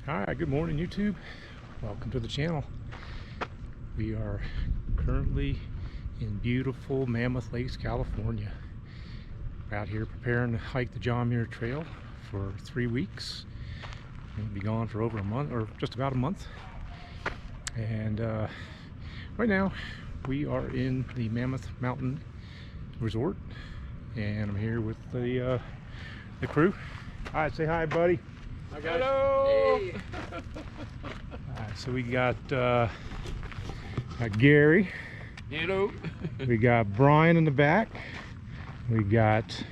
Hi, good morning YouTube. Welcome to the channel. We are currently in beautiful Mammoth Lakes, California. We're out here preparing to hike the John Muir Trail for 3 weeks. We'll be gone for over a month, or just about a month. And right now we are in the Mammoth Mountain Resort, and I'm here with the crew. Hi, say hi, buddy. Hi guys. Hello. Hey. Alright, so we got Gary. Hello. We got Brian in the back. We got,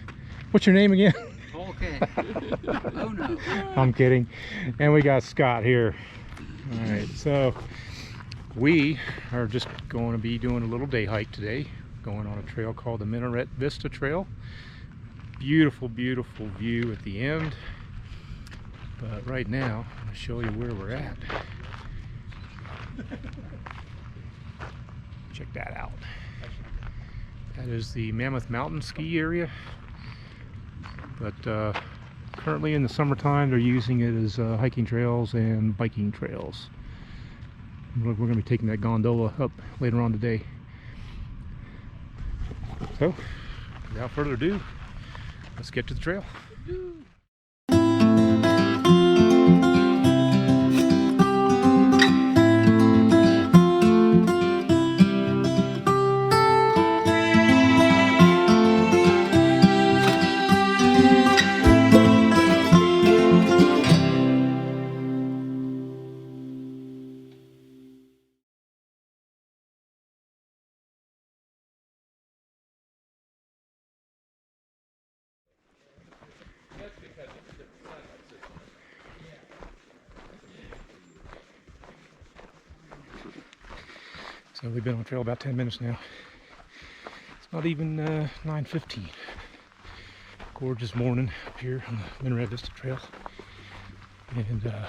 what's your name again? Okay. Oh no. I'm kidding. And we got Scott here. Alright, so we are just going to be doing a little day hike today, going on a trail called the Minaret Vista Trail. Beautiful, beautiful view at the end. But right now, I'm going to show you where we're at. Check that out. That is the Mammoth Mountain ski area. But currently in the summertime, they're using it as hiking trails and biking trails. We're going to be taking that gondola up later on today. So, without further ado, let's get to the trail. So we've been on trail about 10 minutes now. It's not even 9:15. Gorgeous morning up here on the Minaret Vista Trail. And the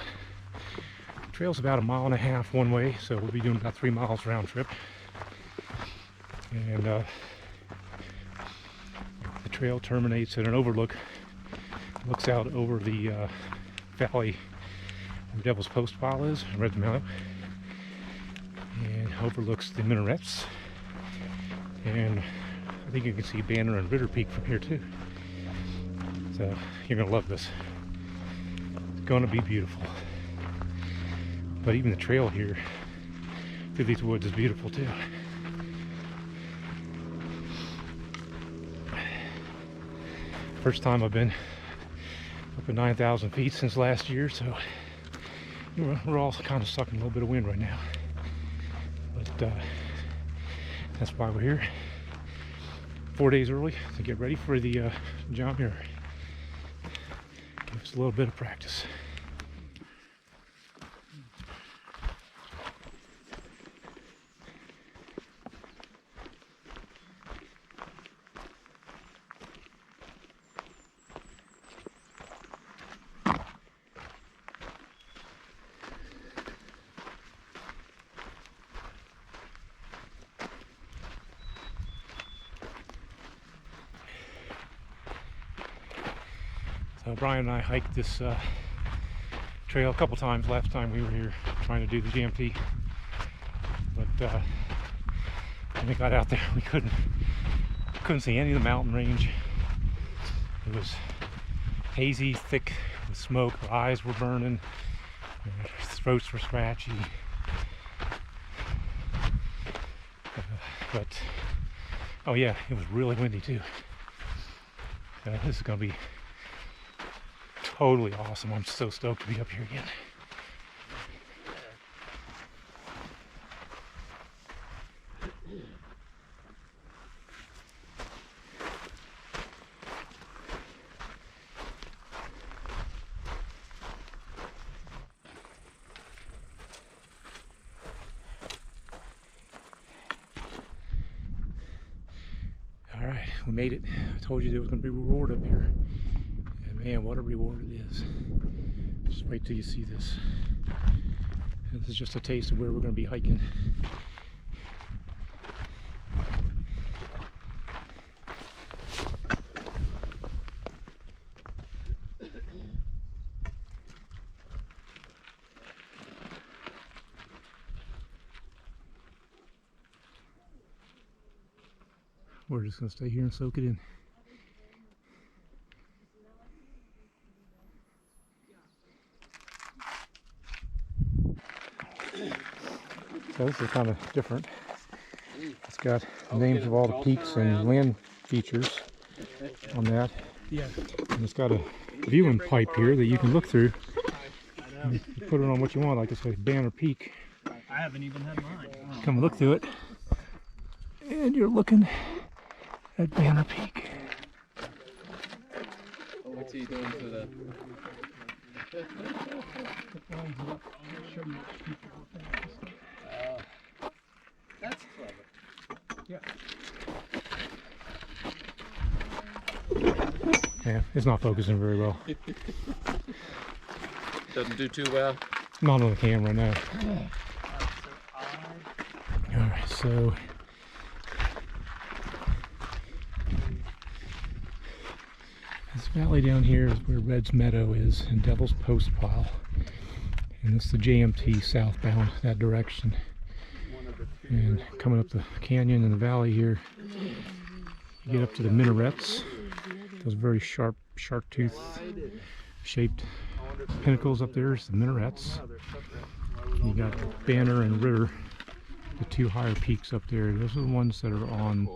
trail's about 1.5 miles one way, so we'll be doing about 3 miles round trip. And the trail terminates at an overlook. Looks out over the valley where Devil's Postpile is, Ritter Mountain. And overlooks the Minarets, and I think you can see Banner and Ritter Peak from here too. So you're gonna love this. It's gonna be beautiful. But even the trail here through these woods is beautiful too. First time I've been up at 9,000 feet since last year, so we're all kind of sucking a little bit of wind right now. But that's why we're here 4 days early to get ready for the John Muir. Give us a little bit of practice. So Brian and I hiked this trail a couple times last time we were here trying to do the GMT, but when we got out there we couldn't see any of the mountain range. It was hazy, thick with smoke. Our eyes were burning, our throats were scratchy, but oh yeah, it was really windy too. This is gonna be totally awesome. I'm so stoked to be up here again. All right, we made it. I told you there was going to be a reward up here. And man, what a reward it is. Just wait till you see this. This is just a taste of where we're going to be hiking. we're just going to stay here and soak it in. So this is kind of different. It's got names of all the peaks and land features on that. Yeah. And it's got a viewing pipe here that you can look through. You put it on what you want, like it's a Banner Peak. I haven't even had mine. Come look through it, and you're looking at Banner Peak. What's he doing to the... That's clever. Yeah. Yeah, it's not focusing very well. Doesn't do too well. Not on the camera, no. Alright, so this valley down here is where Red's Meadow is and Devil's Postpile. And it's the JMT southbound that direction. And coming up the canyon and the valley here, you get up to the Minarets. Those very sharp tooth shaped pinnacles up there is the Minarets. And you got Banner and Ritter, the two higher peaks up there. Those are the ones that are on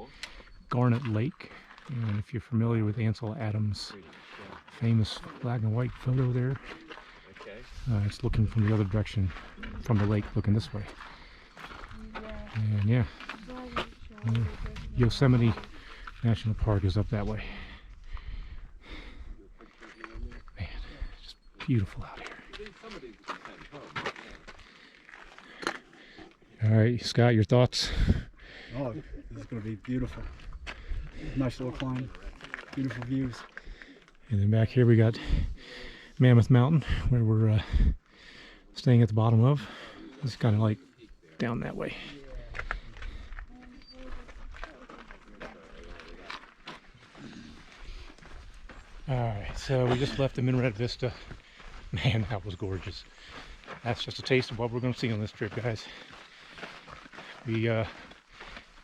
Garnet Lake. And if you're familiar with Ansel Adams' famous black and white photo there, it's looking from the other direction, from the lake, looking this way. And yeah, Yosemite National Park is up that way. Man, just beautiful out here. All right, Scott, your thoughts? Oh, this is going to be beautiful. Nice little climb, beautiful views. And then back here we got Mammoth Mountain, where we're staying at the bottom of. It's kind of like down that way. Alright, so we just left the Minaret Vista. Man, that was gorgeous. That's just a taste of what we're going to see on this trip, guys. We went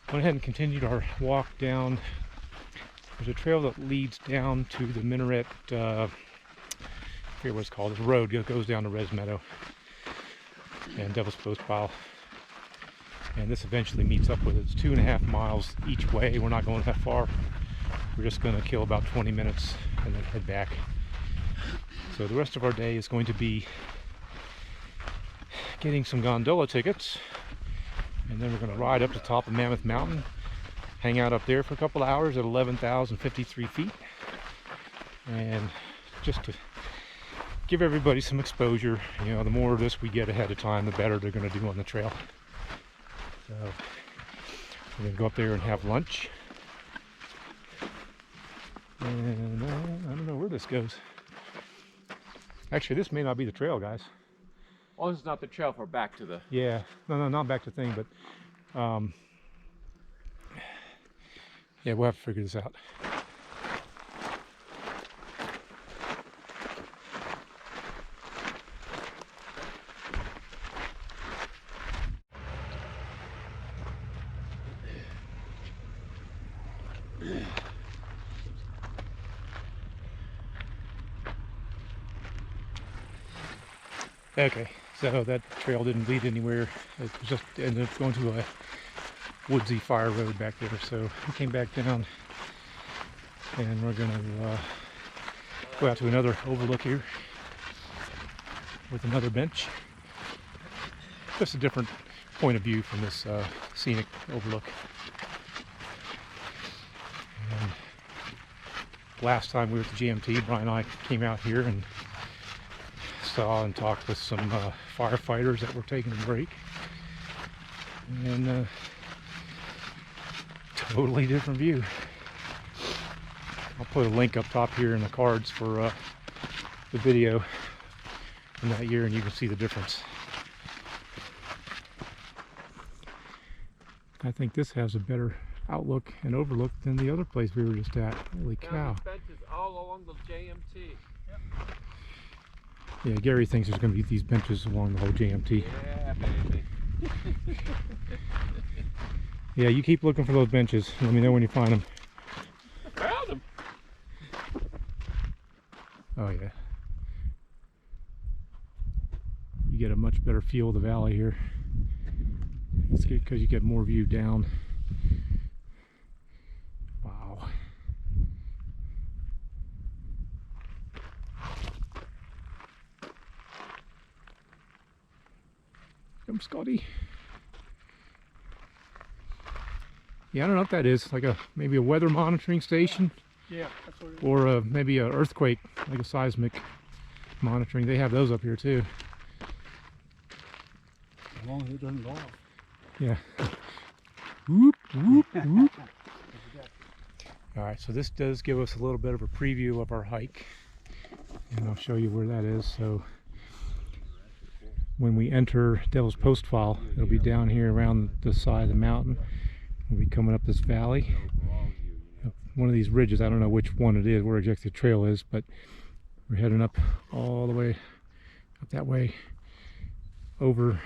ahead and continued our walk down. There's a trail that leads down to the Minaret, I forget what it's called, the road that goes down to Red's Meadow and Devil's Postpile. And this eventually meets up with it. It's 2.5 miles each way. We're not going that far. We're just going to kill about 20 minutes and then head back. So the rest of our day is going to be getting some gondola tickets, and then we're going to ride up to the top of Mammoth Mountain, hang out up there for a couple hours at 11,053 feet, and just to give everybody some exposure. You know, the more of this we get ahead of time, the better they're going to do on the trail. So we're going to go up there and have lunch. And I don't know where this goes. Actually, this may not be the trail, guys. Oh, this is not the trail for back to the... Yeah, no, not back to thing, but yeah, we'll have to figure this out. Okay, so that trail didn't lead anywhere. It just ended up going to a woodsy fire road back there. So we came back down, and we're gonna go out to another overlook here with another bench. Just a different point of view from this scenic overlook. And last time we were at the GMT, Brian and I came out here and saw and talked with some firefighters that were taking a break, and totally different view. I'll put a link up top here in the cards for the video from that year, and you can see the difference. I think this has a better outlook and overlook than the other place we were just at. Holy cow. Benches all along the JMT. Yeah, Gary thinks there's going to be these benches along the whole JMT. Yeah, baby. Yeah, you keep looking for those benches. Let me know when you find them. I found them. Oh yeah. You get a much better feel of the valley here. It's good because you get more view down. Wow. Come, Scotty. Yeah, I don't know what that is. Like maybe a weather monitoring station. Yeah, that's what it is. Or maybe an earthquake, like a seismic monitoring. They have those up here too. As long as it doesn't go off. Yeah. Whoop, whoop, whoop. All right, so this does give us a little bit of a preview of our hike, and I'll show you where that is. So when we enter Devil's Postpile, it'll be down here around the side of the mountain. We'll be coming up this valley. One of these ridges, I don't know which one it is, where exactly the trail is, but we're heading up all the way up that way over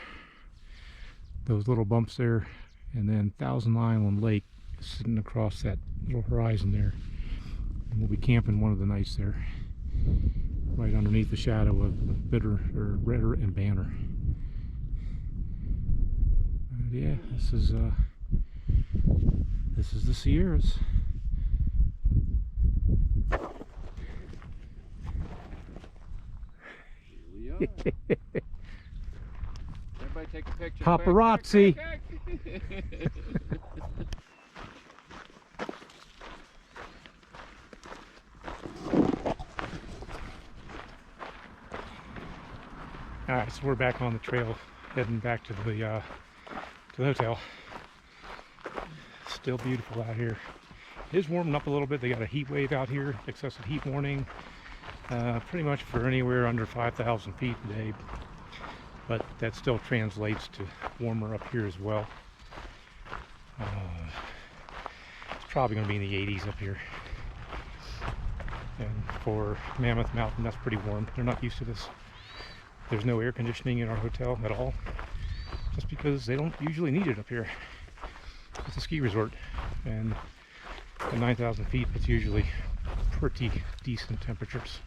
those little bumps there, and then Thousand Island Lake is sitting across that little horizon there. And we'll be camping one of the nights there, right underneath the shadow of Ritter and Banner. Yeah, this is the Sierras. Everybody take a picture. Paparazzi. Quick. All right, so we're back on the trail, heading back to the hotel. Still beautiful out here. It is warming up a little bit. They got a heat wave out here, excessive heat warning, pretty much for anywhere under 5,000 feet today. But that still translates to warmer up here as well. It's probably going to be in the 80s up here. And for Mammoth Mountain, that's pretty warm. They're not used to this. There's no air conditioning in our hotel at all, just because they don't usually need it up here. It's a ski resort, and at 9,000 feet, it's usually pretty decent temperatures.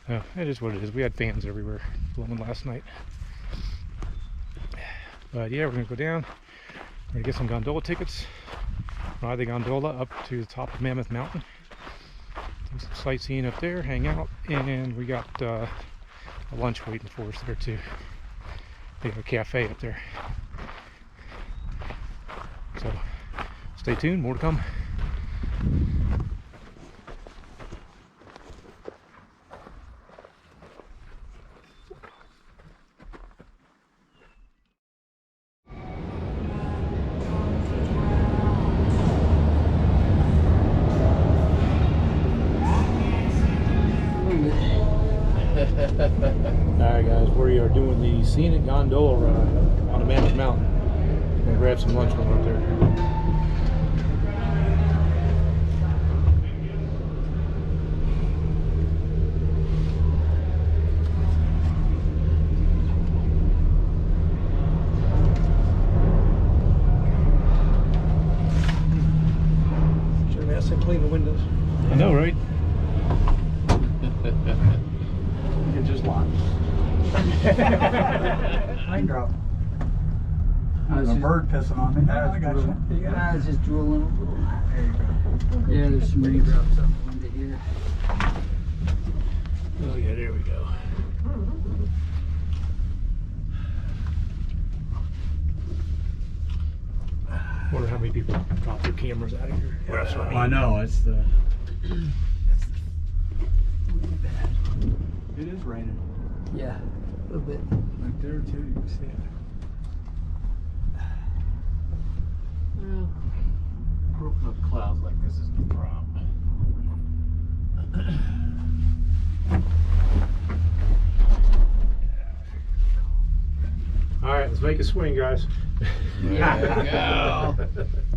It is what it is. We had fans everywhere blowing last night. But yeah, we're gonna go down. We're gonna get some gondola tickets, ride the gondola up to the top of Mammoth Mountain, do some sightseeing up there, hang out, and we got a lunch waiting for us there too. They got a cafe up there. So stay tuned, more to come. Alright guys, we are doing the scenic gondola ride on the Mammoth Mountain. I'm gonna grab some lunch when we're up there. Should have asked to clean the windows. I know, right? You just locked. Raindrop. There's a bird pissing on me. I got you. I was just drooling a little. There you go. Yeah, there's some raindrops on the window here. Oh yeah, there we go. Wonder how many people drop their cameras out of here. Yeah, that's what I know. It's the. It is raining. Yeah, a little bit. Right there too. You can see it. Well, broken up clouds like this is no problem. All right, let's make a swing, guys. There we go.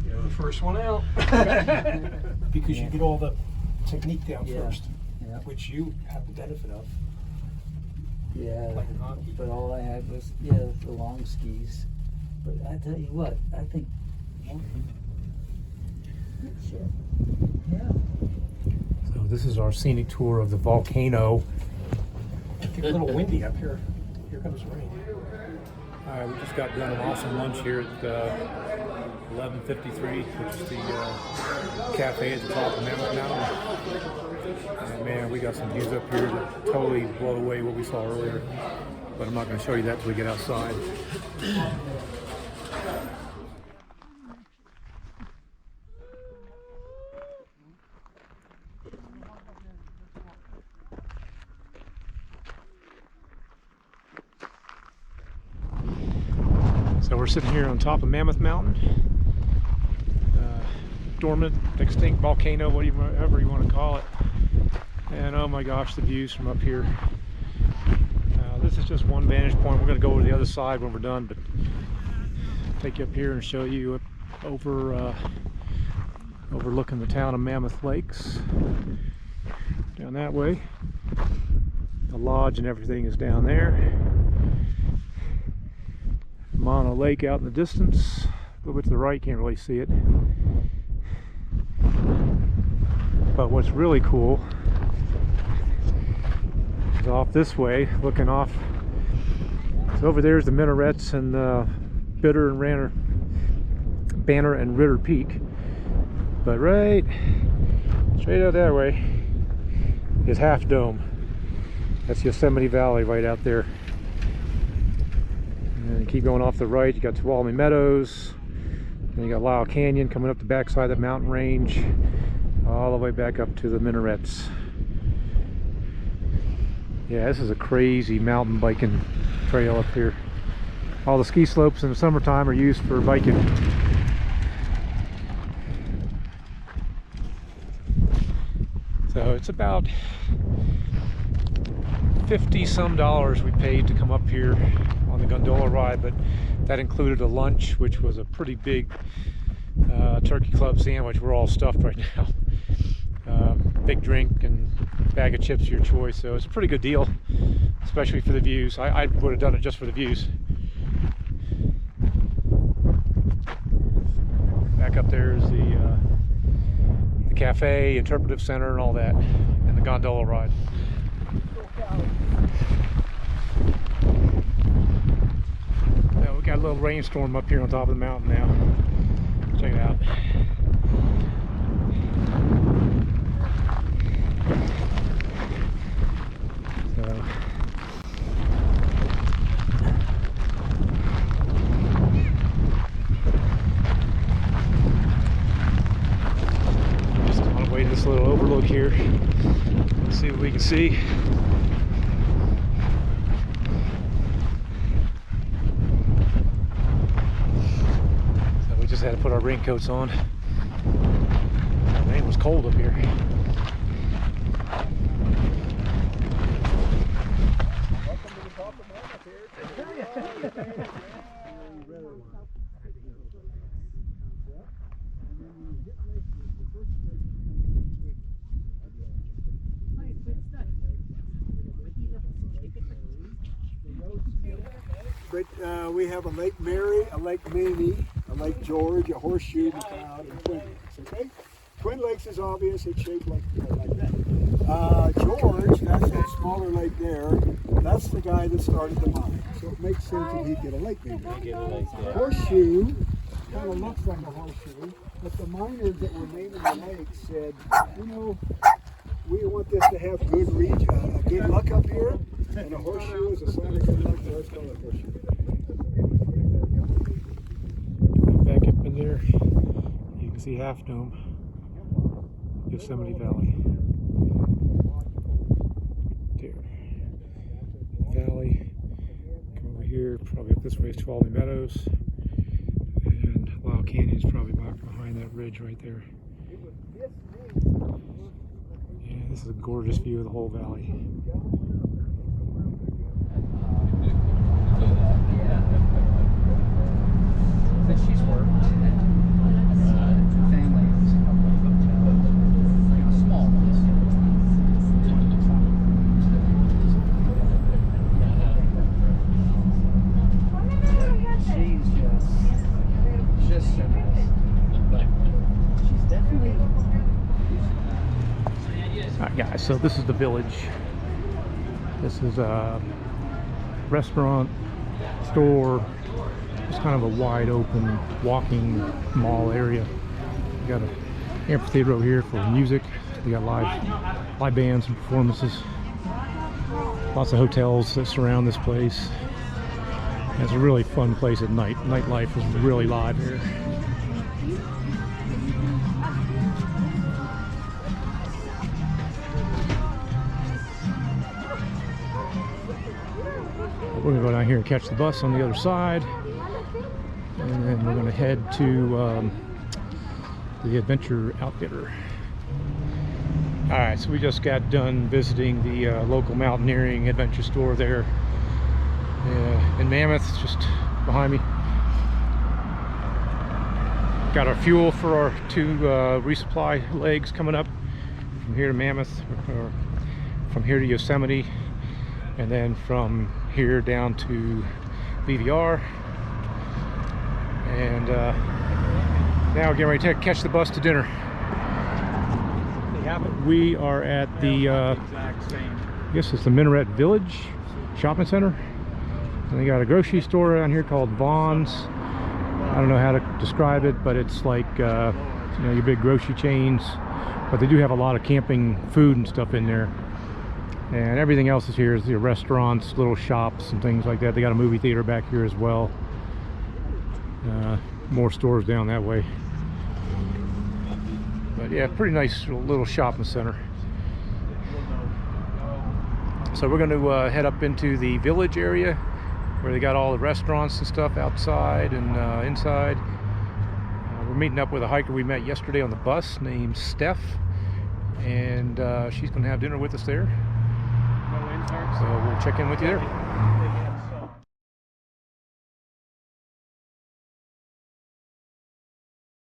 You're the first one out. Because you get all the technique down Yeah. first, Yeah. which you have the benefit of. Yeah, Playing hockey. but all I had was, the long skis. But I tell you what, I think. Shit. Yeah. So this is our scenic tour of the volcano. It's a little windy up here. Here comes rain. We just got done an awesome lunch here at 11:53, which is the cafe at the top of Mammoth Mountain. And man, we got some views up here that totally blow away what we saw earlier. But I'm not going to show you that till we get outside. So we're sitting here on top of Mammoth Mountain, dormant, extinct volcano, whatever you want to call it. And oh my gosh, the views from up here. This is just one vantage point. We're going to go over to the other side when we're done, but I'll take you up here and show you overlooking the town of Mammoth Lakes. Down that way. The lodge and everything is down there. Mono Lake out in the distance. A little bit to the right, can't really see it. But what's really cool is off this way, looking off. So over there's the Minarets and Banner and Ritter Peak. But right, straight out that way is Half Dome. That's Yosemite Valley right out there. And you keep going off the right, you got Tuolumne Meadows, and you got Lyle Canyon coming up the backside of the mountain range, all the way back up to the Minarets. Yeah, this is a crazy mountain biking trail up here. All the ski slopes in the summertime are used for biking. So it's about $50-some we paid to come up here on the gondola ride, but that included a lunch, which was a pretty big turkey club sandwich. We're all stuffed right now. Big drink and bag of chips of your choice, so it's a pretty good deal, especially for the views. I would have done it just for the views. Back up there is the cafe, interpretive center, and all that, and the gondola ride. So we got a little rainstorm up here on top of the mountain now. Check it out. Just on the way to this little overlook here. Let's see what we can see. So we just had to put our raincoats on. Man, it was cold up here. But we have a Lake Mary, a Lake Mamie, a Lake George, a Horseshoe, McLeod, and Twin Lakes. Okay, Twin Lakes is obvious; it's shaped like that. George, that's that smaller lake there. That's the guy that started the mine, so it makes sense that he'd get a lake name. Horseshoe kind of looks like a horseshoe, but the miners that were naming the lake said, you know, we want this to have good luck up here, and a horseshoe is a sign of good luck, so let's call it a horseshoe. Back up in there, you can see Half Dome, Yosemite Valley. There. Valley. Come over here, probably up this way is Tuolumne Meadows. And Lyle Canyon is probably back behind that ridge right there. Yeah, this is a gorgeous view of the whole valley. But she's worked. Family owns a couple of hotels, small ones. She's just Alright, so this is the village. This is a restaurant, store. It's kind of a wide open walking mall area. We got an amphitheater over here for music. We got live bands and performances. Lots of hotels that surround this place. And it's a really fun place at night. Nightlife is really live here. We're gonna go down here and catch the bus on the other side, and then we're gonna head to the Adventure Outfitter. All right, so we just got done visiting the local mountaineering adventure store there in Mammoth, just behind me. Got our fuel for our 2 resupply legs coming up from here to Mammoth, or from here to Yosemite, and then from here down to VVR. And now we're getting ready to catch the bus to dinner. We are at the, I guess it's the Minaret Village Shopping Center. And they got a grocery store down here called Vaughn's. I don't know how to describe it, but it's like, you know, your big grocery chains. But they do have a lot of camping food and stuff in there. And everything else is here is the restaurants, little shops and things like that. They got a movie theater back here as well. More stores down that way. But yeah, pretty nice little shopping center. So we're going to head up into the village area where they got all the restaurants and stuff outside and inside. We're meeting up with a hiker we met yesterday on the bus named Steph, and she's going to have dinner with us there. So we'll check in with you there.